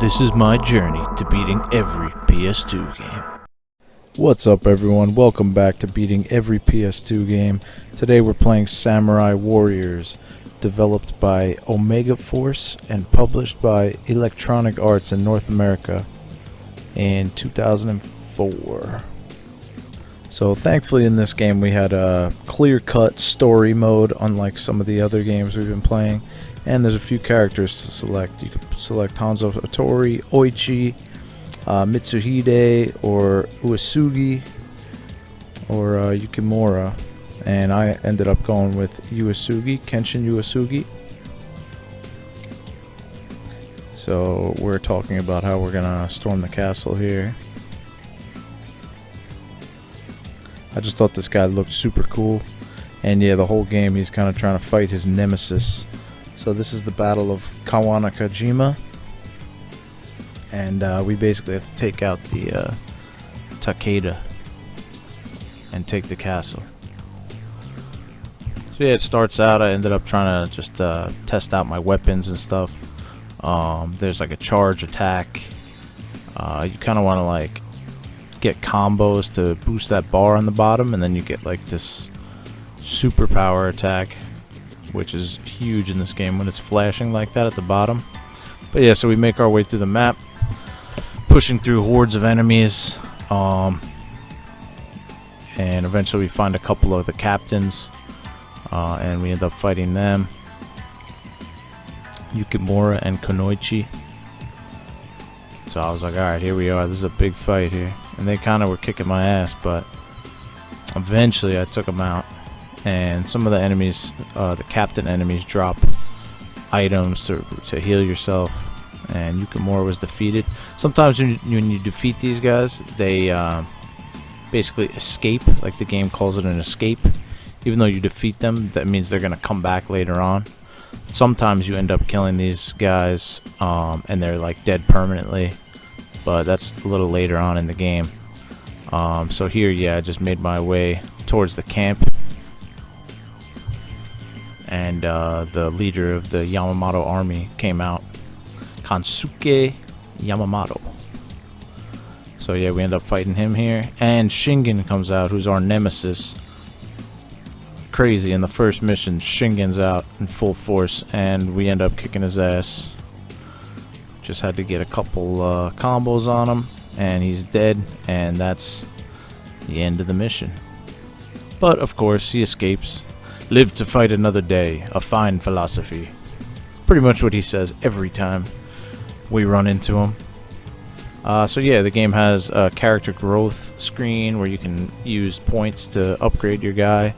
This is my journey to beating every PS2 game. What's up everyone, welcome back to beating every PS2 game. Today we're playing Samurai Warriors, developed by Omega Force and published by Electronic Arts in North America in 2004. So thankfully in this game we had a clear-cut story mode, unlike some of the other games we've been playing. And there's a few characters to select. You can select Hanzo Hattori, Oichi, Mitsuhide, or Uesugi, or Yukimura. And I ended up going with Uesugi, Kenshin Uesugi. So we're talking about how we're gonna storm the castle here. I just thought this guy looked super cool. And yeah, the whole game he's kind of trying to fight his nemesis. So this is the Battle of Kawanakajima, and we basically have to take out the Takeda and take the castle. So yeah, it starts out, I ended up trying to just test out my weapons and stuff. There's like a charge attack. You kind of want to like get combos to boost that bar on the bottom, and then you get like this superpower attack, which is huge in this game when it's flashing like that at the bottom. But yeah, so we make our way through the map, pushing through hordes of enemies, and eventually we find a couple of the captains, and we end up fighting them, Yukimura and Kunoichi. So I was like, alright, here we are, this is a big fight here. And they kind of were kicking my ass, but eventually I took them out. And some of the enemies, the captain enemies, drop items to heal yourself, and Yukimura was defeated. Sometimes when you defeat these guys, they basically escape, like the game calls it an escape. Even though you defeat them, that means they're going to come back later on. Sometimes you end up killing these guys, and they're like dead permanently, but that's a little later on in the game. So here, yeah, I just made my way towards the camp. And the leader of the Yamamoto army came out, Kansuke Yamamoto. So yeah, we end up fighting him here, and Shingen comes out, who's our nemesis. Crazy, in the first mission, Shingen's out in full force, and we end up kicking his ass. Just had to get a couple combos on him, and he's dead, and that's the end of the mission. But of course, he escapes. Live to fight another day, a fine philosophy. Pretty much what he says every time we run into him. So yeah, the game has a character growth screen where you can use points to upgrade your guy.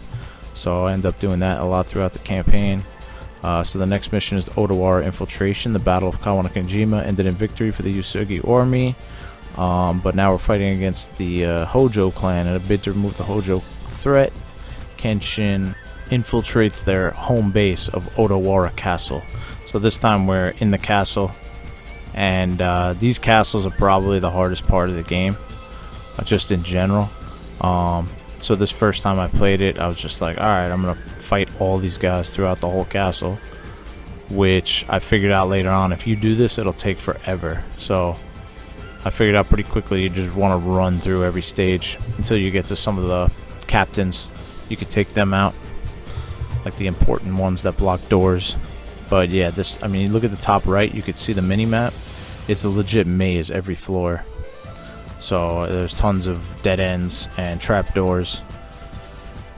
So I end up doing that a lot throughout the campaign. So the next mission is the Odawara Infiltration. The Battle of Kawanakajima ended in victory for the Uesugi army. But now we're fighting against the Hojo clan in a bid to remove the Hojo threat. Kenshin infiltrates their home base of Odawara Castle. So this time we're in the castle, and these castles are probably the hardest part of the game, just in general. So this first time I played it, I was just like, alright, I'm gonna fight all these guys throughout the whole castle, which I figured out later on, if you do this, it'll take forever. So I figured out pretty quickly you just want to run through every stage until you get to some of the captains. You could take them out, like the important ones that block doors. But yeah, this, I mean, look at the top right, you could see the mini-map. It's a legit maze every floor. So there's tons of dead ends and trapdoors.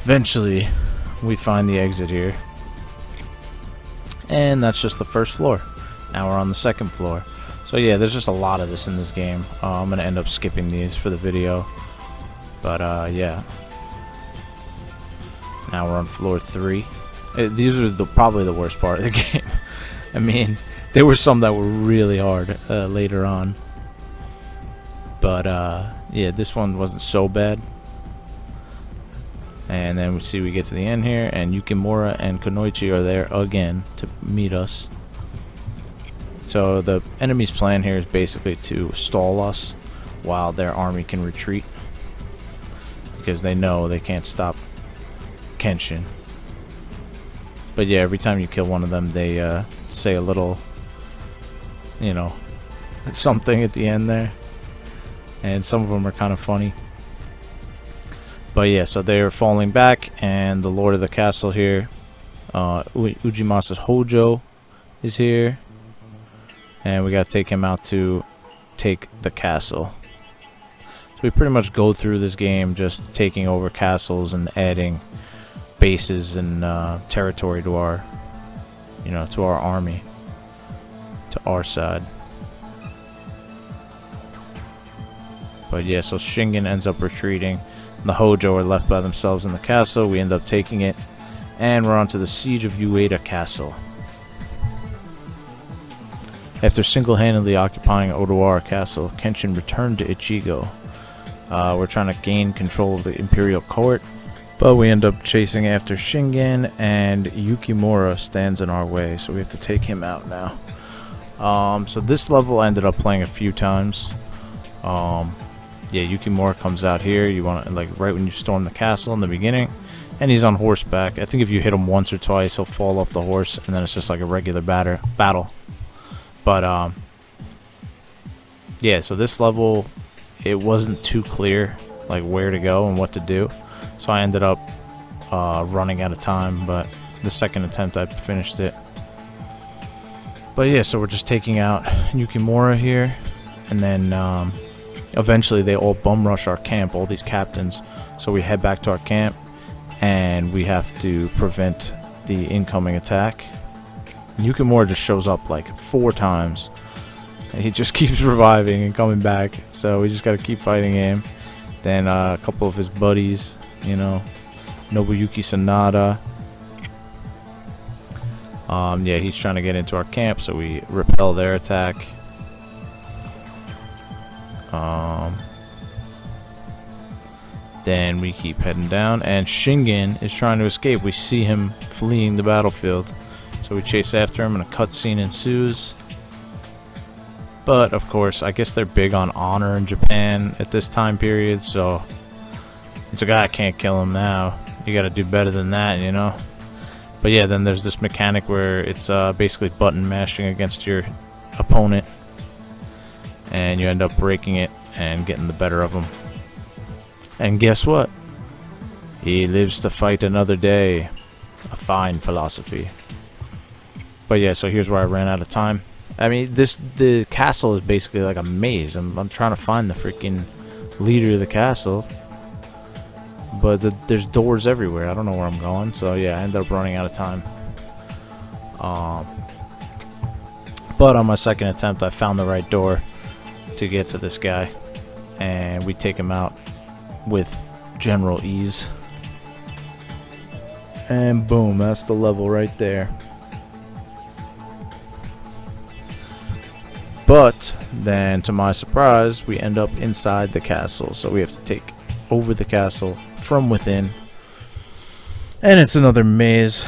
Eventually, we find the exit here. And that's just the first floor. Now we're on the second floor. So yeah, there's just a lot of this in this game. I'm going to end up skipping these for the video. But yeah. Now we're on floor 3. These are probably the worst part of the game. I mean, there were some that were really hard later on. But yeah, this one wasn't so bad. And then we get to the end here, and Yukimura and Kunoichi are there again to meet us. So the enemy's plan here is basically to stall us while their army can retreat, because they know they can't stop Kenshin. But yeah, every time you kill one of them, they say a little, you know, something at the end there. And some of them are kind of funny. But yeah, so they're falling back, and the lord of the castle here, Ujimasa's Hojo, is here. And we gotta take him out to take the castle. So we pretty much go through this game just taking over castles and adding bases and territory to our, to our army, to our side. But yeah, so Shingen ends up retreating. The Hojo are left by themselves in the castle. We end up taking it, and we're on to the siege of Ueda Castle. After single-handedly occupying Odawara Castle, Kenshin returned to Ichigo. We're trying to gain control of the Imperial Court, but we end up chasing after Shingen, and Yukimura stands in our way, so we have to take him out now. So this level I ended up playing a few times. Yeah, Yukimura comes out here. You want to, like, right when you storm the castle in the beginning, and he's on horseback. I think if you hit him once or twice, he'll fall off the horse, and then it's just like a regular battle. But yeah, so this level, it wasn't too clear, like, where to go and what to do, so I ended up running out of time. But the second attempt, I finished it. But yeah, so we're just taking out Yukimura here, and then eventually they all bum rush our camp, all these captains. So we head back to our camp, and we have to prevent the incoming attack. Yukimura just shows up like 4 times, and he just keeps reviving and coming back. So we just gotta keep fighting him. Then a couple of his buddies, Nobuyuki Sanada. Yeah, he's trying to get into our camp, so we repel their attack. Then we keep heading down, and Shingen is trying to escape. We see him fleeing the battlefield, so we chase after him, and a cutscene ensues. But of course, I guess they're big on honor in Japan at this time period, so it's a guy, I can't kill him now. You gotta do better than that, But yeah, then there's this mechanic where it's basically button mashing against your opponent, and you end up breaking it and getting the better of him. And guess what? He lives to fight another day. A fine philosophy. But yeah, so here's where I ran out of time. I mean, the castle is basically like a maze. I'm trying to find the freaking leader of the castle, but there's doors everywhere. I don't know where I'm going. So yeah, I ended up running out of time. But on my second attempt, I found the right door to get to this guy, and we take him out with general ease. And boom, that's the level right there. But then, to my surprise, we end up inside the castle, so we have to take over the castle from within, and it's another maze.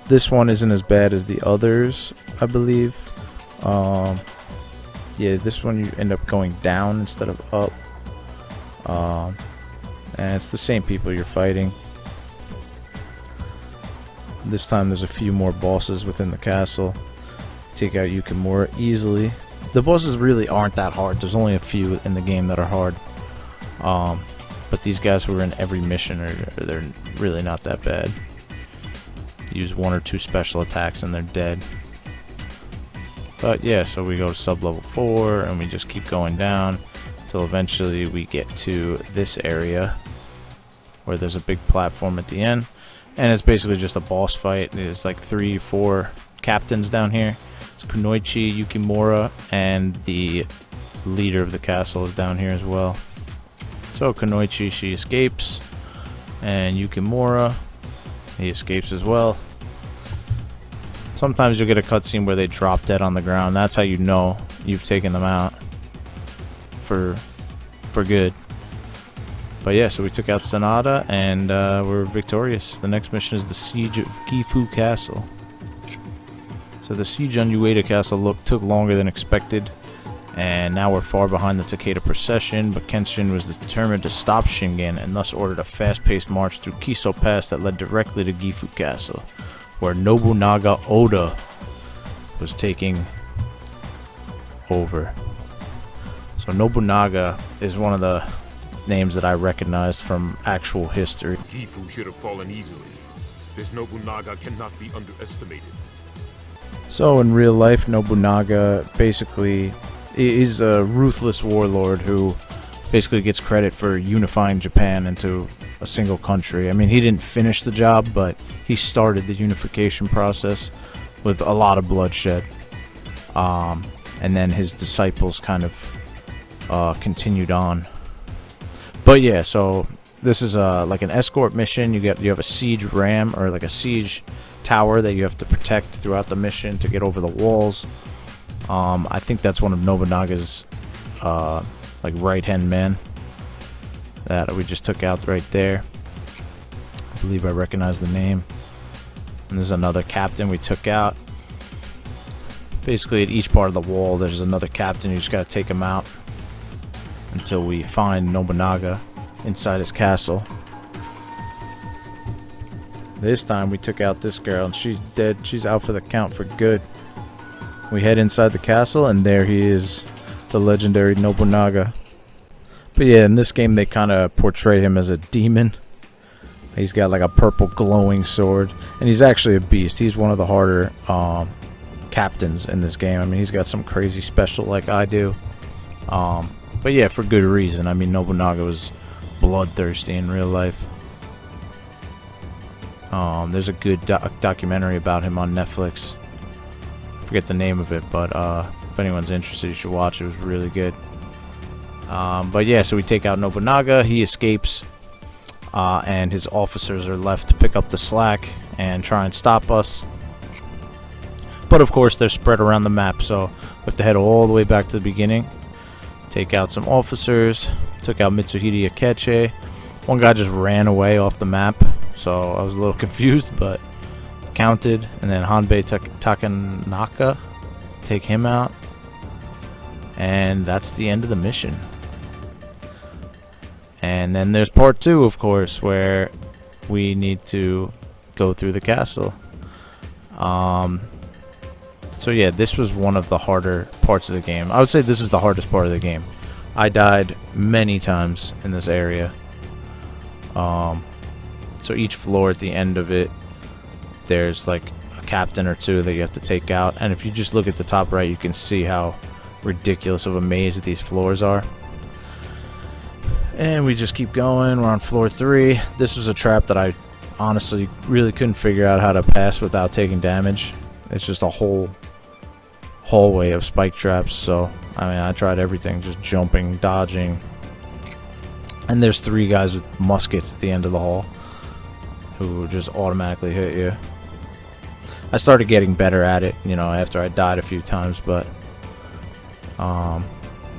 This one isn't as bad as the others, I believe. Yeah, this one you end up going down instead of up. And it's the same people you're fighting. This time there's a few more bosses within the castle. Take out Yukimura easily. The bosses really aren't that hard. There's only a few in the game that are hard. But these guys who are in every mission they're really not that bad. Use 1 or 2 special attacks and they're dead. But yeah, so we go to sub-level 4, and we just keep going down till eventually we get to this area where there's a big platform at the end, and it's basically just a boss fight. There's like 3-4 captains down here. It's Kunoichi, Yukimura, and the leader of the castle is down here as well. So Kunoichi, she escapes, and Yukimura, he escapes as well. Sometimes you'll get a cutscene where they drop dead on the ground. That's how you know you've taken them out for good. But yeah, so we took out Sanada, and we're victorious. The next mission is the Siege of Gifu Castle. So the siege on Ueda Castle took longer than expected, and now we're far behind the Takeda procession, but Kenshin was determined to stop Shingen, and thus ordered a fast-paced march through Kiso Pass that led directly to Gifu Castle, where Nobunaga Oda was taking over. So Nobunaga is one of the names that I recognized from actual history. Gifu should have fallen easily. This Nobunaga cannot be underestimated. So in real life, Nobunaga basically is a ruthless warlord who basically gets credit for unifying Japan into a single country. I mean, he didn't finish the job, but he started the unification process with a lot of bloodshed. And then his disciples kind of continued on. But yeah, so this is like an escort mission. You have a siege ram, or like a siege tower that you have to protect throughout the mission to get over the walls. I think that's one of Nobunaga's like right-hand men that we just took out right there. I believe I recognize the name. And there's another captain we took out. Basically, at each part of the wall, there's another captain. You just gotta take him out until we find Nobunaga inside his castle. This time we took out this girl, and she's dead. She's out for the count for good. We head inside the castle, and there he is, the legendary Nobunaga. But yeah, in this game they kind of portray him as a demon. He's got like a purple glowing sword, and he's actually a beast. He's one of the harder captains in this game. I mean, he's got some crazy special like I do. But yeah, for good reason. I mean, Nobunaga was bloodthirsty in real life. There's a good documentary about him on Netflix. Forget the name of it, but if anyone's interested, you should watch it. It was really good. But yeah, so we take out Nobunaga. He escapes, and his officers are left to pick up the slack and try and stop us. But of course, they're spread around the map, so we have to head all the way back to the beginning. Take out some officers. Took out Mitsuhide Akechi. One guy just ran away off the map, so I was a little confused, but counted. And then Hanbei Takanaka, take him out. And that's the end of the mission. And then there's part 2, of course, where we need to go through the castle. So yeah, this was one of the harder parts of the game. I would say this is the hardest part of the game. I died many times in this area. So each floor at the end of it, there's like a captain or two that you have to take out. And if you just look at the top right, you can see how ridiculous of a maze these floors are. And we just keep going. We're on floor 3. This was a trap that I honestly really couldn't figure out how to pass without taking damage. It's just a whole hallway of spike traps. So I mean, I tried everything, just jumping, dodging. And there's 3 guys with muskets at the end of the hall who just automatically hit you. I started getting better at it, you know, after I died a few times, but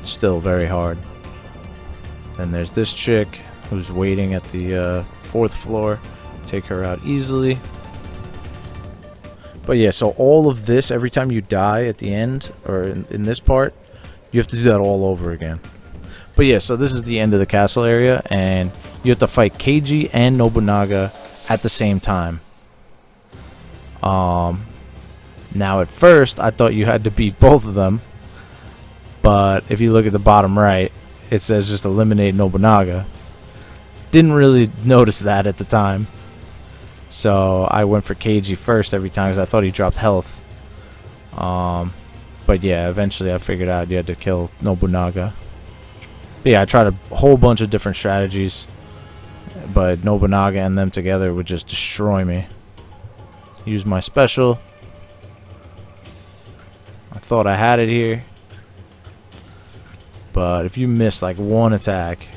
still very hard. Then there's this chick who's waiting at the 4th floor. Take her out easily. But yeah, so all of this, every time you die at the end, or in this part, you have to do that all over again. But yeah, so this is the end of the castle area, and you have to fight Keiji and Nobunaga at the same time. Now at first, I thought you had to beat both of them, but if you look at the bottom right, it says just eliminate Nobunaga. Didn't really notice that at the time. So I went for Keiji first every time because I thought he dropped health. But yeah, eventually I figured out you had to kill Nobunaga. But yeah, I tried a whole bunch of different strategies, but Nobunaga and them together would just destroy me. Use my special. I thought I had it here, but if you miss like one attack,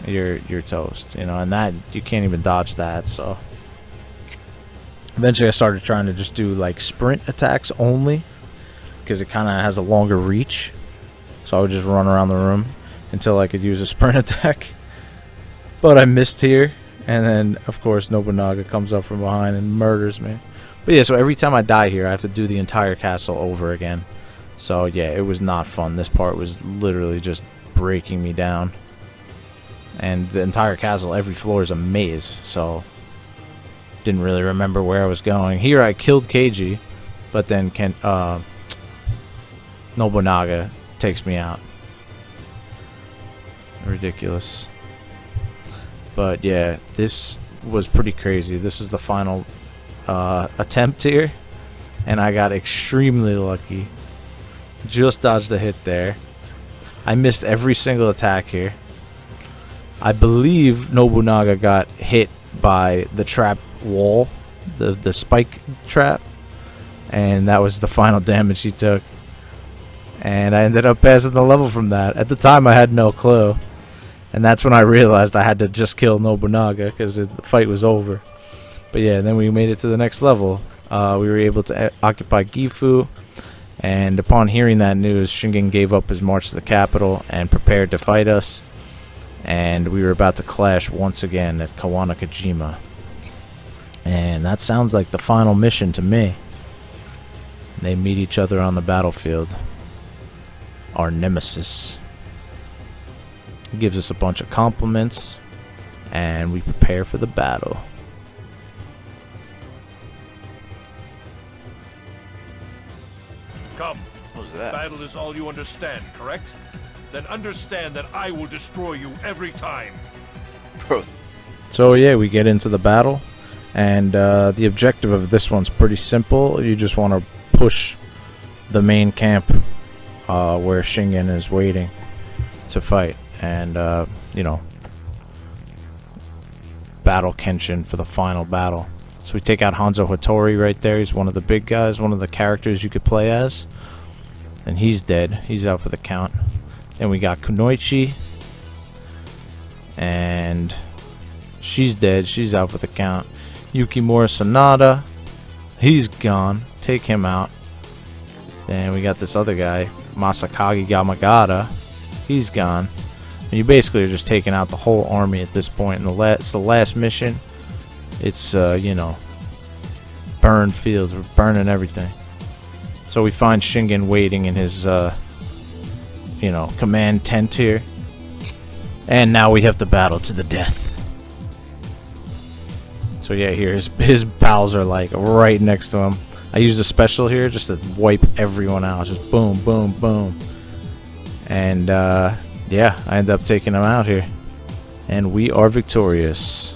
you're toast, you know, and that you can't even dodge that. So eventually I started trying to just do like sprint attacks only, because it kind of has a longer reach. So I would just run around the room until I could use a sprint attack. But I missed here, and then of course Nobunaga comes up from behind and murders me. But yeah, so every time I die here, I have to do the entire castle over again. So yeah, it was not fun. This part was literally just breaking me down. And the entire castle, every floor is a maze, so didn't really remember where I was going. Here I killed Keiji, but then Nobunaga takes me out. Ridiculous. But yeah, this was pretty crazy. This was the final attempt here, and I got extremely lucky. Just dodged a hit there. I missed every single attack here. I believe Nobunaga got hit by the trap wall, the spike trap, and that was the final damage he took. And I ended up passing the level from that. At the time I had no clue, and that's when I realized I had to just kill Nobunaga because the fight was over. But yeah, then we made it to the next level. We were able to occupy Gifu, and upon hearing that news, Shingen gave up his march to the capital and prepared to fight us. And we were about to clash once again at Kawanakajima. And that sounds like the final mission to me. They meet each other on the battlefield. Our nemesis. He gives us a bunch of compliments, and we prepare for the battle. Come. What was that? Battle is all you understand, correct? Then understand that I will destroy you every time. Bro. So yeah, we get into the battle, and the objective of this one's pretty simple. You just want to push the main camp where Shingen is waiting to fight, and you know, battle Kenshin for the final battle. So we take out Hanzo Hattori right there. He's one of the big guys, one of the characters you could play as, and he's dead. He's out for the count. And we got Kunoichi, and she's dead. She's out for the count. Yukimura Sanada, he's gone. Take him out. Then we got this other guy, Masakage Yamagata. He's gone. And you basically are just taking out the whole army at this point. And it's the last mission. It's you know, burned fields. We're burning everything. So we find Shingen waiting in his you know, command tent here, and now we have to battle to the death. So yeah, here his pals are like right next to him. I use a special here just to wipe everyone out, just boom, boom, boom, and yeah, I end up taking them out here, and we are victorious.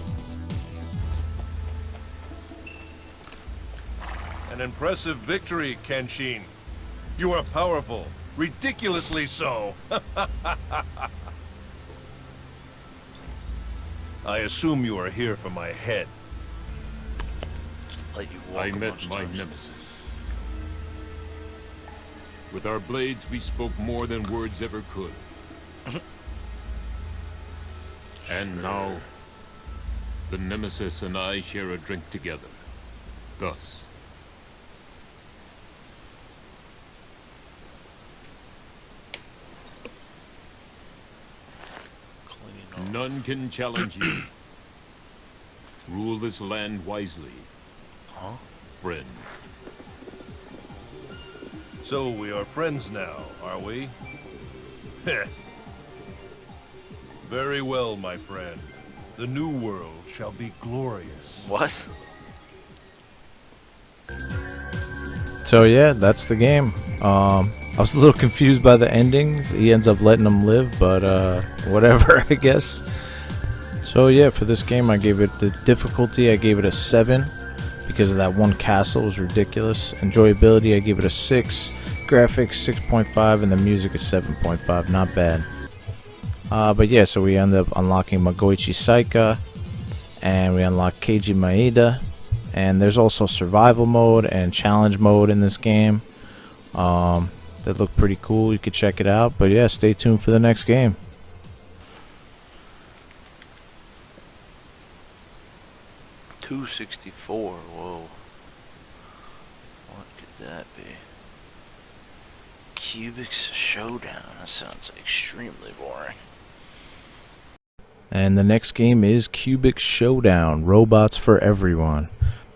An impressive victory, Kenshin. You are powerful. Ridiculously so. I assume you are here for my head. Let you walk I a met bunch of my times. nemesis. With our blades, we spoke more than words ever could. And now, the nemesis and I share a drink together. Thus. None can challenge you. Rule this land wisely. Huh? Friend. So we are friends now, are we? Very well, my friend. The new world shall be glorious. What? So yeah, that's the game. I was a little confused by the endings. He ends up letting them live, but whatever, I guess. So yeah, for this game I gave it the difficulty, I gave it a 7 because of that one castle. It was ridiculous. Enjoyability, I gave it a 6. Graphics 6.5, and the music is 7.5. Not bad. But yeah, so we end up unlocking Magoichi Saika, and we unlock Keiji Maeda, and there's also survival mode and challenge mode in this game. That look pretty cool. You could check it out. But yeah, stay tuned for the next game. $264. Whoa. What could that be? Cubics Showdown. That sounds extremely boring. And the next game is Cubic Showdown, Robots for Everyone.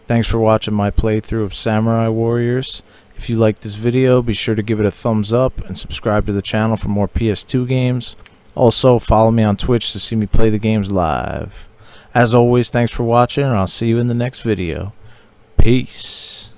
Thanks for watching my playthrough of Samurai Warriors. If you liked this video, be sure to give it a thumbs up and subscribe to the channel for more PS2 games. Also, follow me on Twitch to see me play the games live. As always, thanks for watching, and I'll see you in the next video. Peace.